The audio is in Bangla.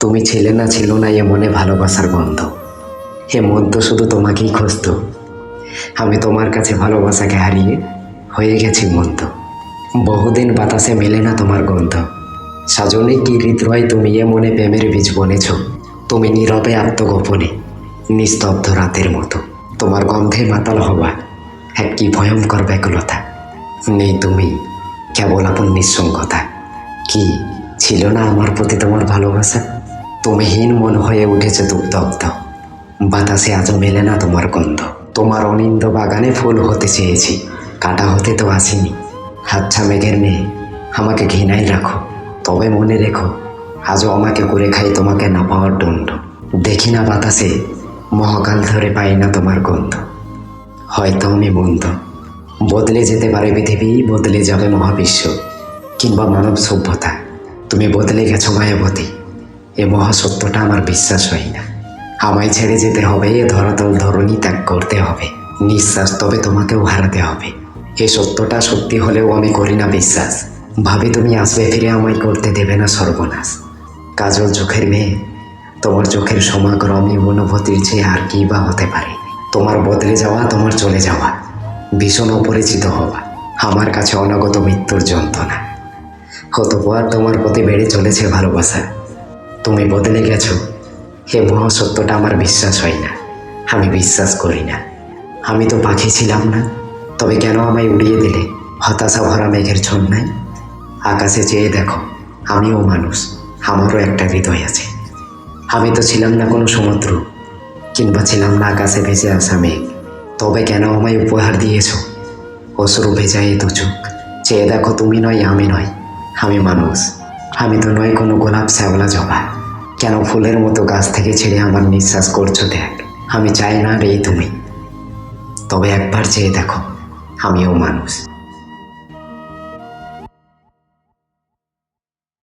তুমি ছিলে না ছিল না এ মনে ভালোবাসার গন্ধ। এ মন তো শুধু তোমাকেই খুঁজত। আমি তোমার কাছে ভালোবাসাকে হারিয়ে হয়ে গেছি মন্দ। বহুদিন বাতাসে মেলে না তোমার গন্ধ। সাজনে কি হৃদয় তুমি এ মনে প্রেমের বীজ বনেছ। তুমি নীরবে আত্মগোপনে নিস্তব্ধ রাতের মতো। তোমার গন্ধে মাতাল হওয়া এক কি ভয়ঙ্কর ব্যাকুলতা। নেই তুমি, কেবল আপন নিঃসঙ্গতা। কি ছিল না আমার প্রতি তোমার ভালোবাসা? তুমিহীন মন হয়ে উঠেছে দুগ্ধব্ধ। বাতাসে আজও মেলে না তোমার গন্ধ। তোমার অনিন্দ বাগানে ফুল হতে চেয়েছি, কাটা হতে তো আসিনি। আচ্ছা মেঘের মেয়ে, আমাকে ঘৃণাই রাখো, তবে মনে রেখো আজও আমাকে করে খাই তোমাকে না পাওয়ার দণ্ড। দেখি না বাতাসে মহাকাল ধরে পাই না তোমার গন্ধ। হয়তো আমি মন্দ, বদলে যেতে পারে পৃথিবী, বদলে যাবে মহাবিশ্ব কিংবা মানব সভ্যতা। তুমি বদলে গেছো মায়াবতী, এ মহাসত্যটা আমার বিশ্বাস হয় না। আমায় ছেড়ে যেতে হবে, এ ধরাতল ধরণী ত্যাগ করতে হবে, নিঃশ্বাস তবে তোমাকেও হারাতে হবে। এ সত্যটা সত্যি হলেও আমি করি না বিশ্বাস। ভাবে তুমি আসবে ফিরে, আমায় করতে দেবে না সর্বনাশ। কাজল চোখের মেয়ে, তোমার চোখের সমাগ্রমী অনুভূতির চেয়ে আর কি বা হতে পারে। তোমার বদলে যাওয়া, তোমার চলে যাওয়া, ভীষণ অপরিচিত হওয়া আমার কাছে অনাগত মৃত্যুর যন্ত্রণা। অতঃপর তোমার প্রতি বেড়ে চলেছে ভালোবাসা। তুমি বদলে গেছো, এ মহাসত্যটা আমার বিশ্বাস হয় না। আমি বিশ্বাস করি না। আমি তো পাখি ছিলাম না, তবে কেন আমায় উড়িয়ে দিলে হতাশা ভরা মেঘের ছন্নায়? আকাশে চেয়ে দেখো, আমিও মানুষ, আমারও একটা হৃদয় আছে। আমি তো ছিলাম না কোনো সমুদ্র, কিংবা ছিলাম না আকাশে ভেসে আসা মেঘ, তবে কেন আমায় উপহার দিয়েছ অশ্রু ভেজা এ দু চোখ? চেয়ে দেখো, তুমি নয় আমি নয়, আমি মানুষ। আমি তো নয় কোনো গোলাপ শ্যাওলা জবা। কেন ফুলের মতো গাছ থেকে ছেড়ে আমার নিঃশ্বাস করছো ত্যাগ? আমি চাই না রে তুমি, তবে একবার চেয়ে দেখো, আমিও মানুষ।